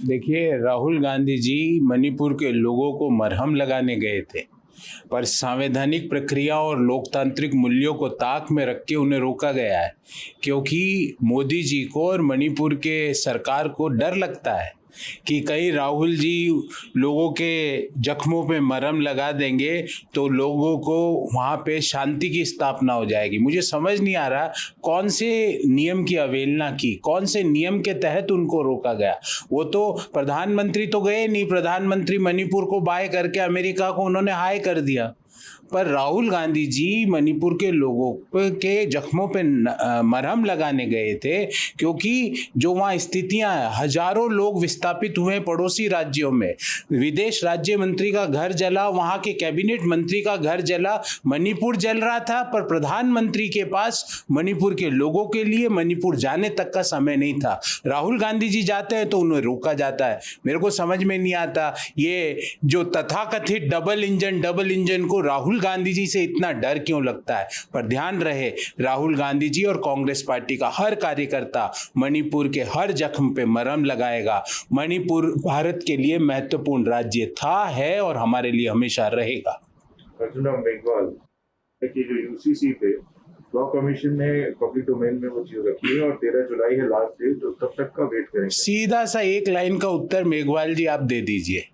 देखिए, राहुल गांधी जी मणिपुर के लोगों को मरहम लगाने गए थे, पर संवैधानिक प्रक्रिया और लोकतांत्रिक मूल्यों को ताक में रख के उन्हें रोका गया है, क्योंकि मोदी जी को और मणिपुर के सरकार को डर लगता है कि कहीं राहुल जी लोगों के जख्मों पे मरहम लगा देंगे तो लोगों को वहाँ पे शांति की स्थापना हो जाएगी। मुझे समझ नहीं आ रहा कौन से नियम की अवहेलना की, कौन से नियम के तहत उनको रोका गया। वो तो प्रधानमंत्री तो गए नहीं, प्रधानमंत्री मणिपुर को बाय करके अमेरिका को उन्होंने हाय कर दिया, पर राहुल गांधी जी मणिपुर के लोगों के जख्मों पे मरहम लगाने गए थे, क्योंकि जो वहाँ स्थितियां हैं, हजारों लोग विस्थापित हुए पड़ोसी राज्यों में, विदेश राज्य मंत्री का घर जला, वहाँ के कैबिनेट मंत्री का घर जला, मणिपुर जल रहा था, पर प्रधानमंत्री के पास मणिपुर के लोगों के लिए मणिपुर जाने तक का समय नहीं था। राहुल गांधी जी जाते हैं तो उन्हें रोका जाता है। मेरे को समझ में नहीं आता ये जो तथाकथित डबल इंजन को राहुल गांधी जी से इतना डर क्यों लगता है। पर ध्यान रहे, राहुल गांधी जी और कांग्रेस पार्टी का हर कार्यकर्ता मणिपुर के हर जख्म पे मरहम लगाएगा। मणिपुर भारत के लिए महत्वपूर्ण राज्य था, है और हमारे लिए हमेशा रहेगा। अर्जुन राम मेघवाल की जो यूसीसी पे लॉ कमीशन ने पब्लिक डोमेन में वो चीज रखी है और 13 जुलाई है लास्ट डेट, तो तब तक का वेट करेंगे। सीधा सा एक लाइन का उत्तर मेघवाल जी आप दे दीजिए।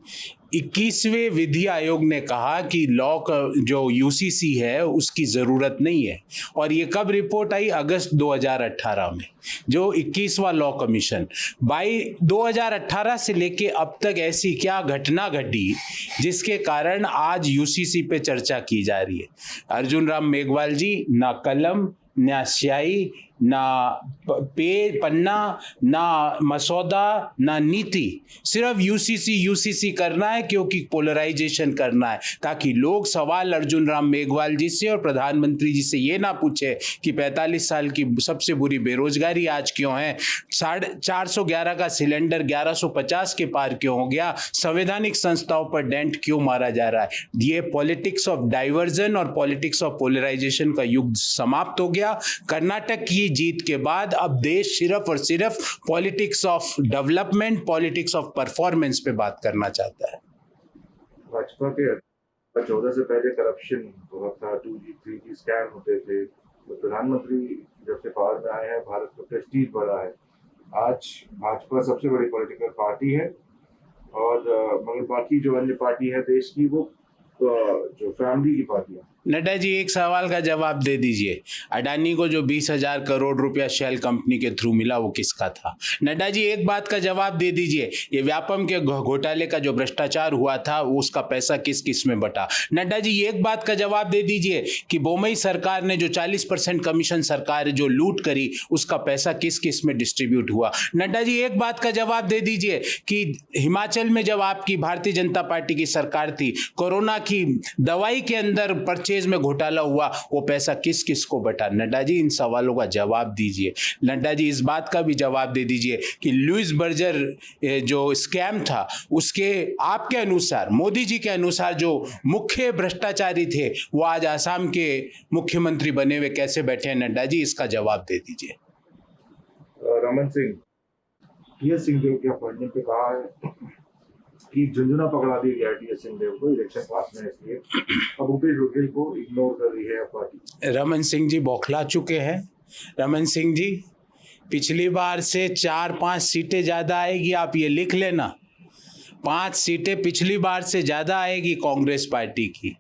21वें विधि आयोग ने कहा कि लॉ का जो यूसीसी है उसकी ज़रूरत नहीं है, और ये कब रिपोर्ट आई? अगस्त 2018 में। जो 21वां लॉ कमीशन, बाई 2018 से लेके अब तक ऐसी क्या घटना घटी जिसके कारण आज यूसीसी पे चर्चा की जा रही है? अर्जुन राम मेघवाल जी, ना कलम ना स्याही ना पन्ना ना मसौदा ना नीति, सिर्फ यूसीसी करना है, क्योंकि पोलराइजेशन करना है, ताकि लोग सवाल अर्जुन राम मेघवाल जी से और प्रधानमंत्री जी से ये ना पूछे कि 45 साल की सबसे बुरी बेरोजगारी आज क्यों है, 411 का सिलेंडर 1150 के पार क्यों हो गया, संवैधानिक संस्थाओं पर डेंट क्यों मारा जा रहा है। ये पॉलिटिक्स ऑफ डाइवर्जन और पॉलिटिक्स ऑफ पोलराइजेशन का युग समाप्त हो गया। कर्नाटक की जीत के बाद अब देश सिर्फ और सिर्फ politics of development, politics of performance पे बात करना चाहता है। भाजपा के 14 से पहले करप्शन बहुत था, 2G 3G स्कैम होते थे, तो प्रधानमंत्री जब से पावर में आए हैं भारत का प्रेस्टीज बढ़ा है। आज भाजपा सबसे बड़ी पॉलिटिकल पार्टी है, और मगर बाकी जो अन्य पार्टी है देश की वो जो फैमिली की पार्टी है। नड्डा जी, एक सवाल का जवाब दे दीजिए। अडानी को जो 20,000 करोड़ रुपया शेल कंपनी के थ्रू मिला वो किसका था? नड्डा जी, एक बात का जवाब दे दीजिए, ये व्यापम के घोटाले का जो भ्रष्टाचार हुआ था उसका पैसा किस किस में बटा? नड्डा जी, एक बात का जवाब दे दीजिए कि बोमई सरकार ने जो 40% कमीशन सरकार जो लूट करी उसका पैसा किस किस में डिस्ट्रीब्यूट हुआ? नड्डा जी, एक बात का जवाब दे दीजिए कि हिमाचल में जब आपकी भारतीय जनता पार्टी की सरकार थी, कोरोना की दवाई के अंदर परचेज में घोटाला हुआ, वो पैसा किस किस को बटा? नड्डा जी, इन सवालों का जवाब दीजिए। नड्डा जी, इस बात का भी जवाब दे दीजिए कि लुइस बर्जर जो स्कैम था उसके आपके अनुसार, मोदी जी के अनुसार जो मुख्य भ्रष्टाचारी थे वो आज आसाम के मुख्यमंत्री बने हुए कैसे बैठे हैं? नड्डा जी, इसका जवाब दे दीजिए। रमन सिंह, टीएस सिंहदेव के अपॉइंटमेंट पे कहा है कि झुंझुना पकड़ा दी गया टीएस सिंहदेव को इलेक्शन पास में, इसलिए अब भूपेश बघेल को इग्नोर कर रही है पार्टी। रमन सिंह जी बौखला चुके हैं। रमन सिंह जी, पिछली बार से 4-5 सीटें ज्यादा आएगी, आप ये लिख लेना। 5 सीटें पिछली बार से ज्यादा आएगी कांग्रेस पार्टी की,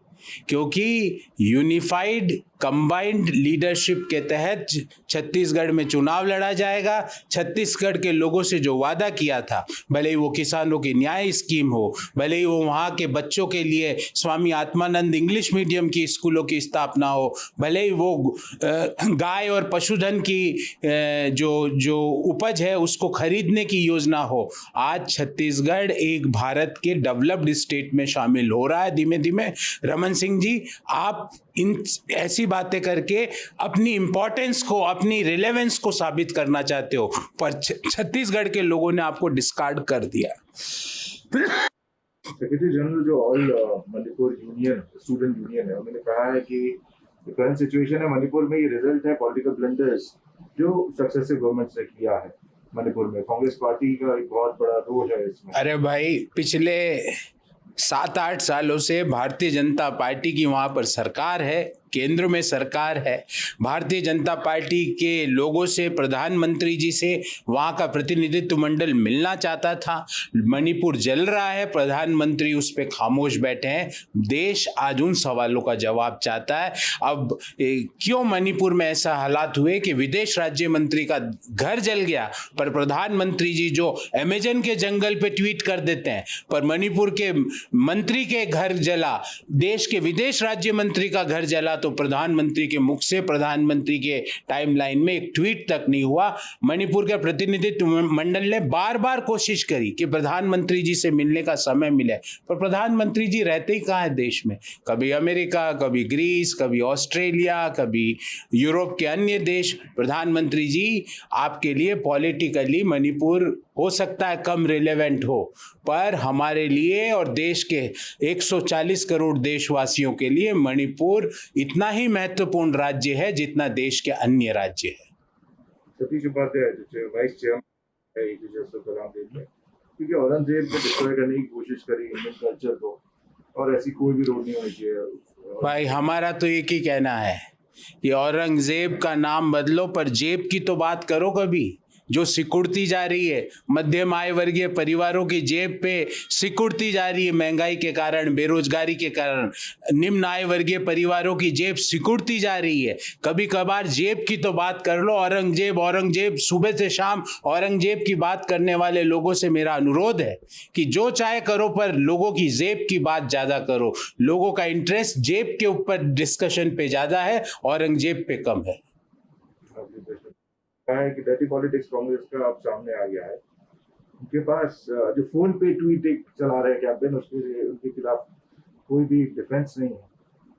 क्योंकि यूनिफाइड कंबाइंड लीडरशिप के तहत छत्तीसगढ़ में चुनाव लड़ा जाएगा। छत्तीसगढ़ के लोगों से जो वादा किया था, भले ही वो किसानों की न्याय स्कीम हो, भले ही वो वहाँ के बच्चों के लिए स्वामी आत्मानंद इंग्लिश मीडियम की स्कूलों की स्थापना हो, भले ही वो गाय और पशुधन की जो उपज है उसको खरीदने की योजना हो, आज छत्तीसगढ़ एक भारत के डेवलप्ड स्टेट में शामिल हो रहा है धीमे धीमे। रमन सिंह जी, आप इन ऐसी बातें करके अपनी इंपॉर्टेंस को, अपनी रिलेवेंस को साबित करना चाहते हो, पर छत्तीसगढ़ के लोगों ने आपको डिस्कार्ड कर दिया। सेक्रेटरी जनरल जो all Manipur union student union है, उन्होंने कहा है कि करंट सिचुएशन है मणिपुर में, ये रिजल्ट है पॉलिटिकल ब्लंडर्स जो सक्सेसिव गवर्नमेंट्स ने किया है। मणिपुर में कांग्रेस पार्टी का एक बहुत बड़ा रोल है इसमें। अरे भाई, पिछले 7-8 सालों से भारतीय जनता पार्टी की वहाँ पर सरकार है, केंद्र में सरकार है। भारतीय जनता पार्टी के लोगों से, प्रधानमंत्री जी से वहाँ का प्रतिनिधित्व मंडल मिलना चाहता था। मणिपुर जल रहा है, प्रधानमंत्री उस पर खामोश बैठे हैं। देश आज उन सवालों का जवाब चाहता है। अब क्यों मणिपुर में ऐसा हालात हुए कि विदेश राज्य मंत्री का घर जल गया, पर प्रधानमंत्री जी जो अमेजन के जंगल पे ट्वीट कर देते हैं, पर मणिपुर के मंत्री के घर जला, देश के विदेश राज्य मंत्री का घर जला, तो प्रधानमंत्री के मुख से, प्रधानमंत्री के टाइमलाइन में एक ट्वीट तक नहीं हुआ। मणिपुर के प्रतिनिधित्व मंडल ने बार बार कोशिश करी कि प्रधानमंत्री जी से मिलने का समय मिले, पर प्रधानमंत्री जी रहते ही कहाँ है देश में? कभी अमेरिका, कभी ग्रीस, कभी ऑस्ट्रेलिया, कभी यूरोप के अन्य देश। प्रधानमंत्री जी, आपके लिए पॉलिटिकली मणिपुर हो सकता है कम रिलेवेंट हो, पर हमारे लिए और देश के 140 करोड़ देशवासियों के लिए मणिपुर इतना ही महत्वपूर्ण राज्य है जितना देश के अन्य राज्य है। सतीश उपाध्याय जो वाइस चेयरमैन है एपीजे कलाम देव ने, क्योंकि औरंगजेब को डिस्ट्रॉय करने की कोशिश करी इंडियन कल्चर को, और ऐसी कोई भी रोड नहीं होनी चाहिए। भाई, हमारा तो एक ही कहना है कि औरंगजेब का नाम बदलो, पर जेब की तो बात करो कभी। जो सिकुड़ती जा रही है, मध्यम आय वर्गीय परिवारों की जेब पे सिकुड़ती जा रही है महंगाई के कारण, बेरोजगारी के कारण। निम्न आय वर्गीय परिवारों की जेब सिकुड़ती जा रही है। कभी कभार जेब की तो बात कर लो। औरंगजेब औरंगजेब सुबह से शाम औरंगजेब की बात करने वाले लोगों से मेरा अनुरोध है कि जो चाहे करो, पर लोगों की जेब की बात ज्यादा करो। लोगों का इंटरेस्ट जेब के ऊपर डिस्कशन पे ज्यादा है, औरंगजेब पे कम है। है कि डर्टी पॉलिटिक्स कांग्रेस का अब सामने आ गया है। उनके पास जो फोन पे ट्वीट एक चला रहे कैंपेन, उसके उनके खिलाफ कोई भी डिफेंस नहीं है।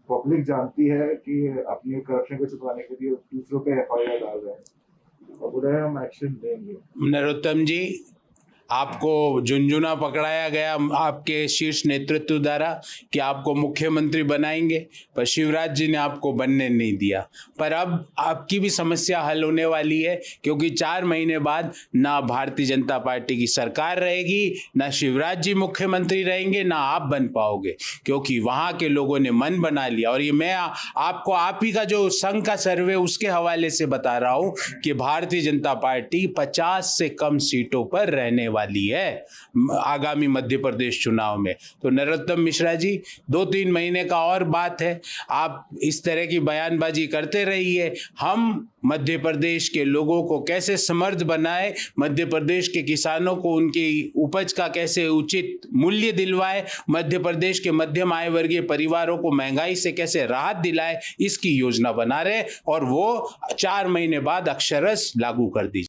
पब्लिक जानती है कि अपने करप्शन को छुपाने के लिए दूसरों पे एफआईआर डाल रहे हैं और बोल रहे हैं हम एक्शन लेंगे। नरोत्तम जी, आपको झुंझुना पकड़ाया गया आपके शीर्ष नेतृत्व द्वारा कि आपको मुख्यमंत्री बनाएंगे, पर शिवराज जी ने आपको बनने नहीं दिया। पर अब आपकी भी समस्या हल होने वाली है, क्योंकि 4 महीने बाद ना भारतीय जनता पार्टी की सरकार रहेगी, ना शिवराज जी मुख्यमंत्री रहेंगे, ना आप बन पाओगे, क्योंकि वहाँ के लोगों ने मन बना लिया। और ये मैं आपको आप ही का जो संघ का सर्वे उसके हवाले से बता रहा हूँ कि भारतीय जनता पार्टी 50 से कम सीटों पर रहने वाली है आगामी मध्य प्रदेश चुनाव में। तो नरोत्तम मिश्रा जी, 2-3 महीने का और बात है, आप इस तरह की बयानबाजी करते रहिए। हम मध्य प्रदेश के लोगों को कैसे समृद्ध बनाए, मध्य प्रदेश के किसानों को उनकी उपज का कैसे उचित मूल्य दिलवाए, मध्य प्रदेश के मध्यम आय वर्गीय परिवारों को महंगाई से कैसे राहत दिलाए, इसकी योजना बना रहे, और वो 4 महीने बाद अक्षरशः लागू कर दी जाए।